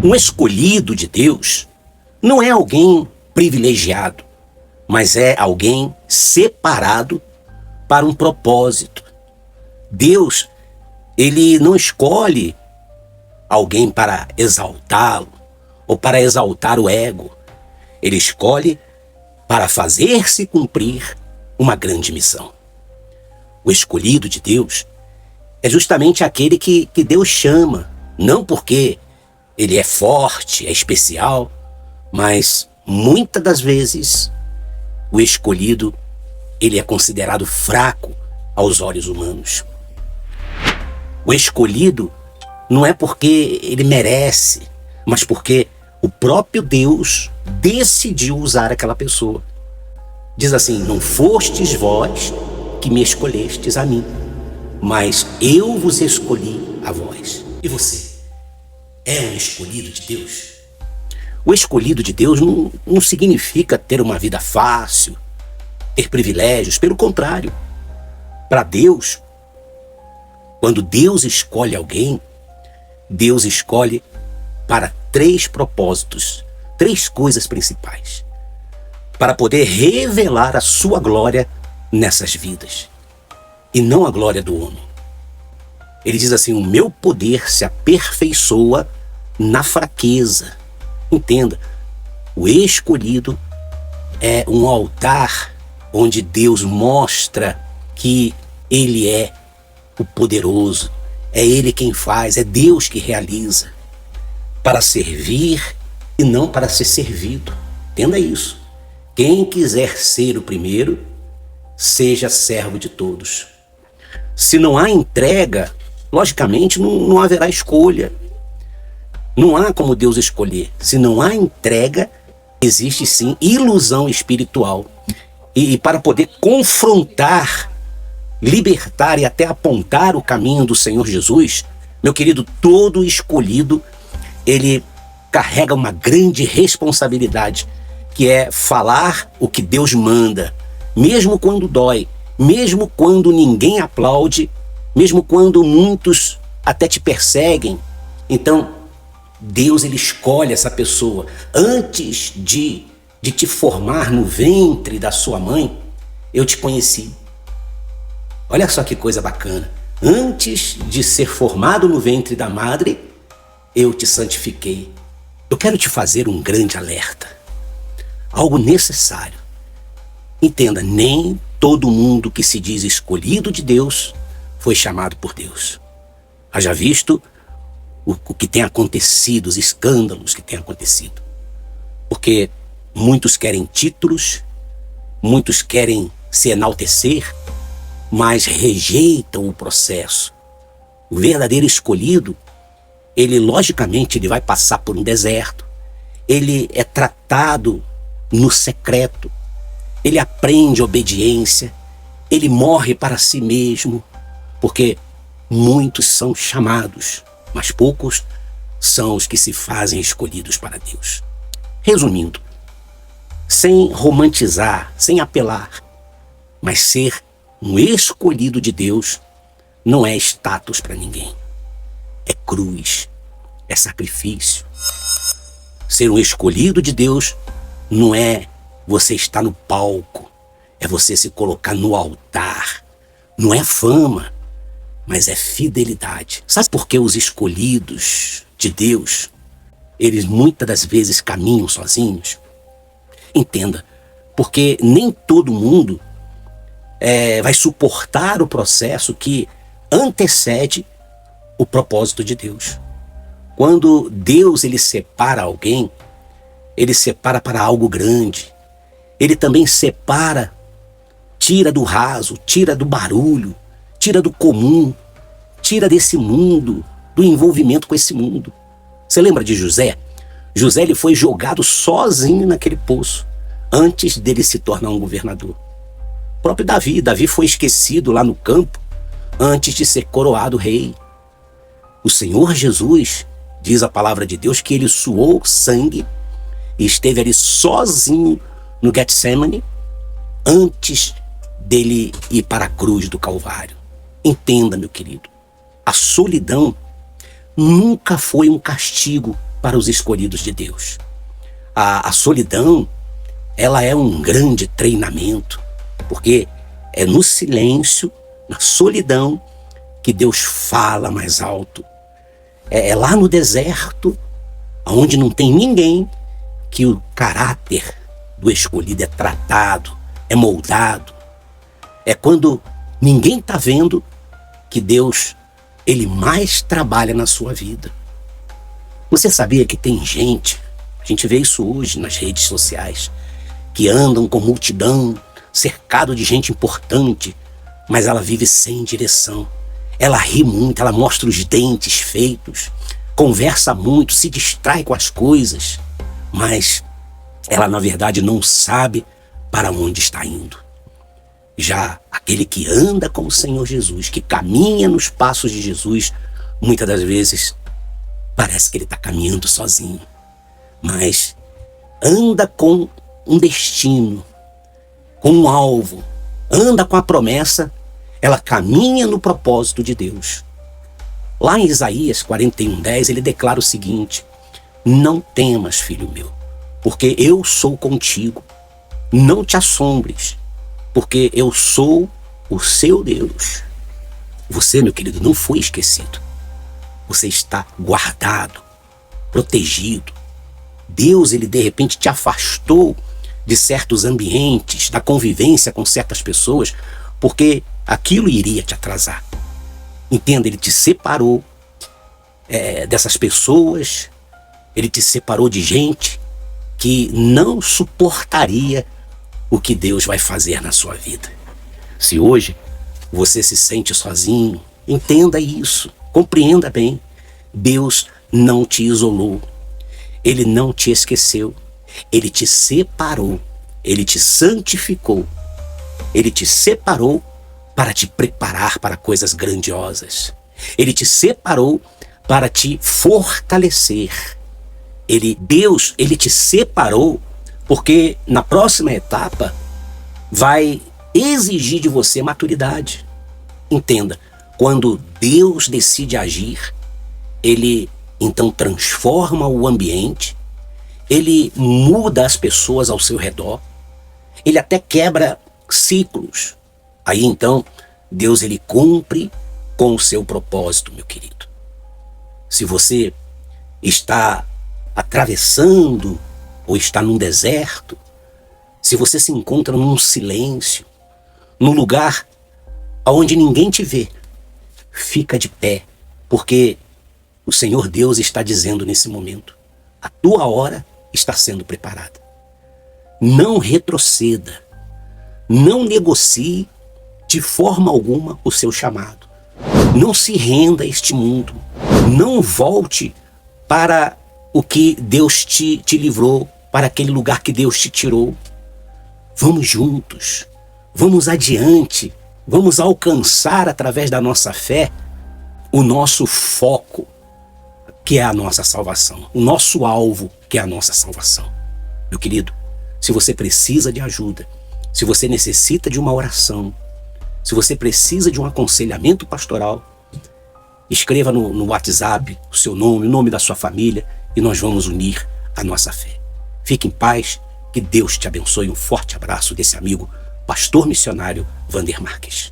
Um escolhido de Deus não é alguém privilegiado, mas é alguém separado para um propósito. Deus, ele não escolhe alguém para exaltá-lo ou para exaltar o ego. Ele escolhe para fazer-se cumprir uma grande missão. O escolhido de Deus é justamente aquele que Deus chama, não porque ele é forte, é especial, mas muitas das vezes o escolhido, ele é considerado fraco aos olhos humanos. O escolhido não é porque ele merece, mas porque o próprio Deus decidiu usar aquela pessoa. Diz assim: não fostes vós que me escolhestes a mim, mas eu vos escolhi a vós. E você é um escolhido de Deus? O escolhido de Deus não significa ter uma vida fácil, ter privilégios. Pelo contrário, para Deus, quando Deus escolhe alguém, Deus escolhe para 3 propósitos, 3 coisas principais, para poder revelar a sua glória nessas vidas, e não a glória do homem. Ele diz assim: o meu poder se aperfeiçoa na fraqueza. Entenda, o escolhido é um altar onde Deus mostra que Ele é o poderoso, é Ele quem faz, é Deus que realiza, para servir e não para ser servido. Entenda isso. Quem quiser ser o primeiro, seja servo de todos. Se não há entrega, logicamente não haverá escolha. Não há como Deus escolher. Se não há entrega, existe sim ilusão espiritual. E para poder confrontar, libertar e até apontar o caminho do Senhor Jesus, meu querido, todo escolhido, ele carrega uma grande responsabilidade, que é falar o que Deus manda, mesmo quando dói, mesmo quando ninguém aplaude, mesmo quando muitos até te perseguem. Então, Deus, ele escolhe essa pessoa. Antes de te formar no ventre da sua mãe, eu te conheci. Olha só que coisa bacana. Antes de ser formado no ventre da madre, eu te santifiquei. Eu quero te fazer um grande alerta, algo necessário. Entenda, nem todo mundo que se diz escolhido de Deus foi chamado por Deus. Haja visto o que tem acontecido, os escândalos que têm acontecido. Porque muitos querem títulos, muitos querem se enaltecer, mas rejeitam o processo. O verdadeiro escolhido, ele logicamente ele vai passar por um deserto, ele é tratado no secreto, ele aprende obediência, ele morre para si mesmo, porque muitos são chamados, mas poucos são os que se fazem escolhidos para Deus. Resumindo, sem romantizar, sem apelar, mas ser um escolhido de Deus não é status para ninguém. É cruz, é sacrifício. Ser um escolhido de Deus não é você estar no palco, é você se colocar no altar. Não é fama, mas é fidelidade. Sabe por que os escolhidos de Deus, eles muitas das vezes caminham sozinhos? Entenda, porque nem todo mundo vai suportar o processo que antecede o propósito de Deus. Quando Deus ele separa alguém, ele separa para algo grande. Ele também separa, tira do raso, tira do barulho, tira do comum, tira desse mundo, do envolvimento com esse mundo. Você lembra de José? José ele foi jogado sozinho naquele poço, antes dele se tornar um governador. O próprio Davi foi esquecido lá no campo, antes de ser coroado rei. O Senhor Jesus, diz a palavra de Deus, que ele suou sangue e esteve ali sozinho no Getsemane, antes dele ir para a cruz do Calvário. Entenda, meu querido, a solidão nunca foi um castigo para os escolhidos de Deus. A solidão, ela é um grande treinamento, porque é no silêncio, na solidão, que Deus fala mais alto. É lá no deserto, onde não tem ninguém, que o caráter do escolhido é tratado, é moldado. É quando ninguém está vendo que Deus, ele mais trabalha na sua vida. Você sabia que tem gente, a gente vê isso hoje nas redes sociais, que andam com multidão, cercado de gente importante, mas ela vive sem direção. Ela ri muito, ela mostra os dentes feitos, conversa muito, se distrai com as coisas, mas ela na verdade não sabe para onde está indo. Já aquele que anda com o Senhor Jesus, que caminha nos passos de Jesus, muitas das vezes parece que ele está caminhando sozinho, mas anda com um destino, com um alvo, anda com a promessa, ela caminha no propósito de Deus. Lá em Isaías 41:10, ele declara o seguinte: não temas, filho meu, porque eu sou contigo. Não te assombres, porque eu sou o seu Deus. Você, meu querido, não foi esquecido. Você está guardado, protegido. Deus, ele de repente te afastou de certos ambientes, da convivência com certas pessoas, porque aquilo iria te atrasar. Entenda, ele te separou dessas pessoas, ele te separou de gente que não suportaria o que Deus vai fazer na sua vida. Se hoje você se sente sozinho, entenda isso, compreenda bem. Deus não te isolou, ele não te esqueceu, ele te separou, ele te santificou, ele te separou para te preparar para coisas grandiosas. Ele te separou para te fortalecer. Deus, ele te separou porque na próxima etapa vai exigir de você maturidade. Entenda, quando Deus decide agir, ele então transforma o ambiente, ele muda as pessoas ao seu redor, ele até quebra ciclos. Aí então, Deus, ele cumpre com o seu propósito, meu querido. Se você está atravessando ou está num deserto, se você se encontra num silêncio, num lugar onde ninguém te vê, fica de pé, porque o Senhor Deus está dizendo nesse momento: a tua hora está sendo preparada. Não retroceda, não negocie de forma alguma o seu chamado. Não se renda a este mundo. Não volte para o que Deus te livrou, para aquele lugar que Deus te tirou. Vamos juntos, vamos adiante, vamos alcançar através da nossa fé o nosso foco, que é a nossa salvação, o nosso alvo, que é a nossa salvação. Meu querido, se você precisa de ajuda, se você necessita de uma oração, se você precisa de um aconselhamento pastoral, escreva no WhatsApp o seu nome, o nome da sua família, e nós vamos unir a nossa fé. Fique em paz, que Deus te abençoe. Um forte abraço desse amigo, pastor missionário Wander Marques.